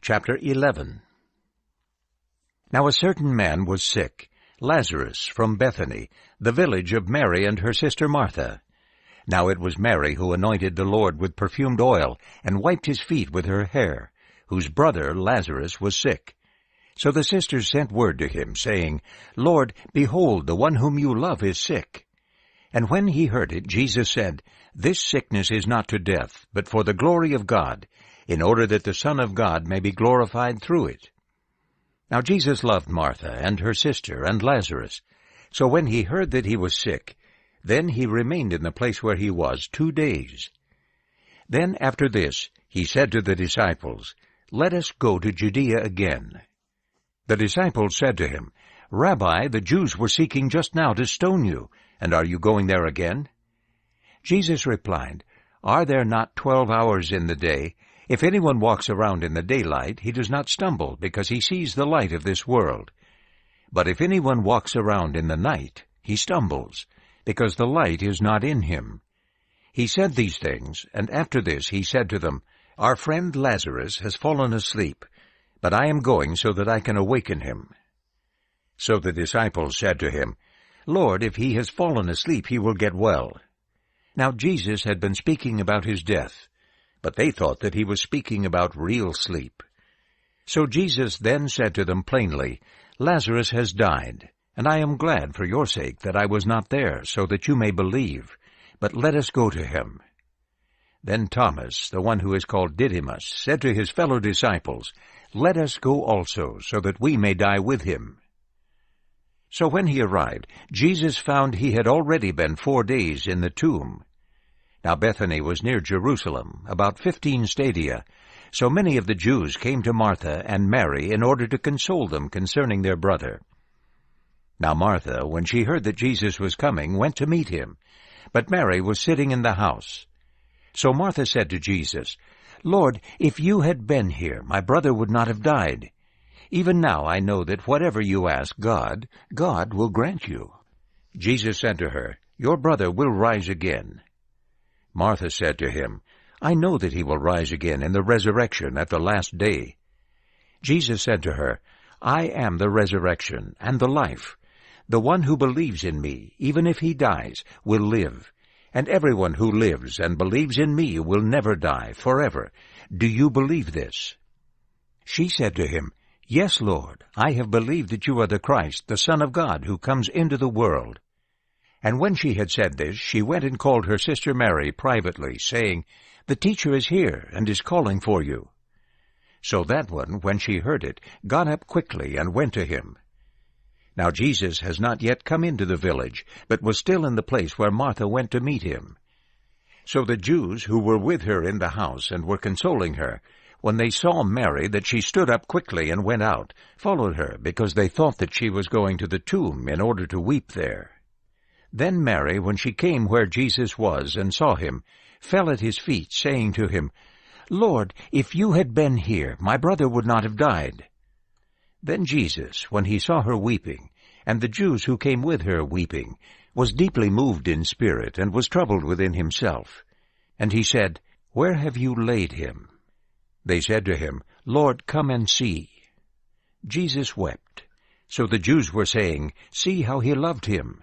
Chapter 11. Now a certain man was sick, Lazarus, from Bethany, the village of Mary and her sister Martha. Now it was Mary who anointed the Lord with perfumed oil, and wiped his feet with her hair, whose brother Lazarus was sick. So the sisters sent word to him, saying, Lord, behold, the one whom you love is sick. And when he heard it, Jesus said, This sickness is not to death, but for the glory of God, in order that the Son of God may be glorified through it. Now Jesus loved Martha and her sister and Lazarus. So when he heard that he was sick, then he remained in the place where he was 2 days. Then after this he said to the disciples, Let us go to Judea again. The disciples said to him, Rabbi, the Jews were seeking just now to stone you, and are you going there again? Jesus replied, Are there not 12 hours in the day? If anyone walks around in the daylight, he does not stumble, because he sees the light of this world. But if anyone walks around in the night, he stumbles, because the light is not in him. He said these things, and after this he said to them, Our friend Lazarus has fallen asleep, but I am going so that I can awaken him. So the disciples said to him, Lord, if he has fallen asleep, he will get well. Now Jesus had been speaking about his death, but they thought that he was speaking about real sleep. So Jesus then said to them plainly, Lazarus has died, and I am glad for your sake that I was not there, so that you may believe. But let us go to him. Then Thomas, the one who is called Didymus, said to his fellow disciples, Let us go also, so that we may die with him. So when he arrived, Jesus found he had already been 4 days in the tomb. Now Bethany was near Jerusalem, about 15 stadia. So many of the Jews came to Martha and Mary in order to console them concerning their brother. Now Martha, when she heard that Jesus was coming, went to meet him, but Mary was sitting in the house. So Martha said to Jesus, Lord, if you had been here, my brother would not have died. Even now I know that whatever you ask God, God will grant you. Jesus said to her, Your brother will rise again. Martha said to him, I know that he will rise again in the resurrection at the last day. Jesus said to her, I am the resurrection and the life. The one who believes in me, even if he dies, will live. And everyone who lives and believes in me will never die forever. Do you believe this? She said to him, Yes, Lord, I have believed that you are the Christ, the Son of God, who comes into the world. And when she had said this, she went and called her sister Mary privately, saying, The teacher is here, and is calling for you. So that one, when she heard it, got up quickly and went to him. Now Jesus has not yet come into the village, but was still in the place where Martha went to meet him. So the Jews who were with her in the house and were consoling her, when they saw Mary, that she stood up quickly and went out, followed her, because they thought that she was going to the tomb in order to weep there. Then Mary, when she came where Jesus was and saw him, fell at his feet, saying to him, Lord, if you had been here, my brother would not have died. Then Jesus, when he saw her weeping, and the Jews who came with her weeping, was deeply moved in spirit, and was troubled within himself. And he said, Where have you laid him? They said to him, Lord, come and see. Jesus wept. So the Jews were saying, See how he loved him.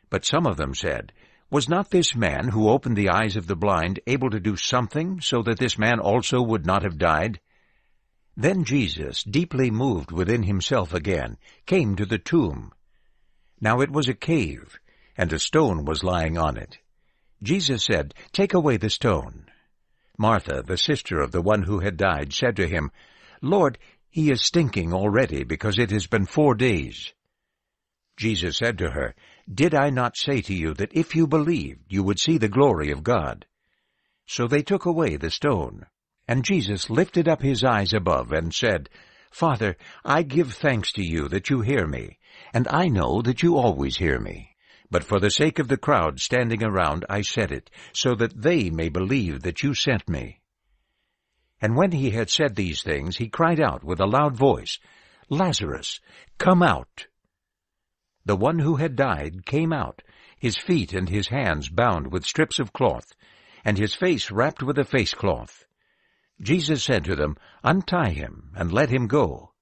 But some of them said, Was not this man who opened the eyes of the blind able to do something, so that this man also would not have died? Then Jesus, deeply moved within himself again, came to the tomb. Now it was a cave, and a stone was lying on it. Jesus said, Take away the stone. Martha, the sister of the one who had died, said to him, Lord, he is stinking already, because it has been 4 days. Jesus said to her, Did I not say to you that if you believed, you would see the glory of God? So they took away the stone. And Jesus lifted up his eyes above and said, Father, I give thanks to you that you hear me, and I know that you always hear me. But for the sake of the crowd standing around I said it, so that they may believe that you sent me. And when he had said these things, he cried out with a loud voice, Lazarus, come out! The one who had died came out, his feet and his hands bound with strips of cloth, and his face wrapped with a face cloth. Jesus said to them, "Untie him, and let him go."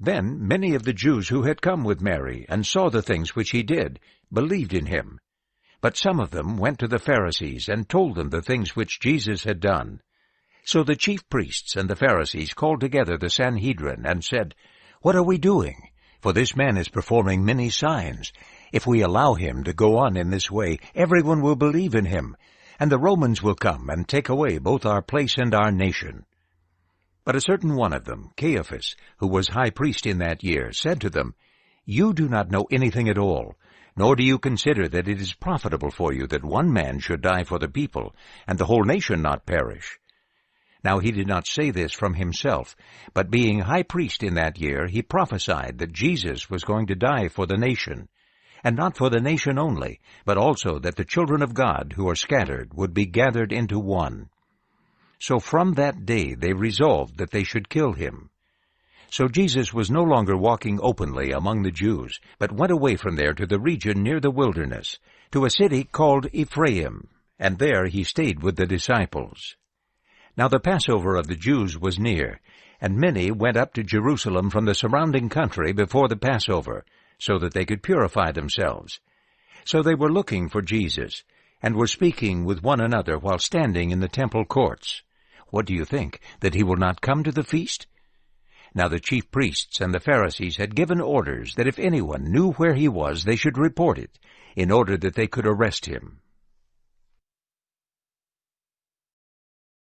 Then many of the Jews who had come with Mary, and saw the things which he did, believed in him. But some of them went to the Pharisees, and told them the things which Jesus had done. So the chief priests and the Pharisees called together the Sanhedrin, and said, "What are we doing? For this man is performing many signs. If we allow him to go on in this way, everyone will believe in him, and the Romans will come and take away both our place and our nation." But a certain one of them, Caiaphas, who was high priest in that year, said to them, "You do not know anything at all, nor do you consider that it is profitable for you that one man should die for the people, and the whole nation not perish." Now he did not say this from himself, but being high priest in that year, he prophesied that Jesus was going to die for the nation, and not for the nation only, but also that the children of God who are scattered would be gathered into one. So from that day they resolved that they should kill him. So Jesus was no longer walking openly among the Jews, but went away from there to the region near the wilderness, to a city called Ephraim, and there he stayed with the disciples. Now the Passover of the Jews was near, and many went up to Jerusalem from the surrounding country before the Passover, so that they could purify themselves. So they were looking for Jesus, and were speaking with one another while standing in the temple courts. "What do you think, that he will not come to the feast?" Now the chief priests and the Pharisees had given orders that if anyone knew where he was, they should report it, in order that they could arrest him.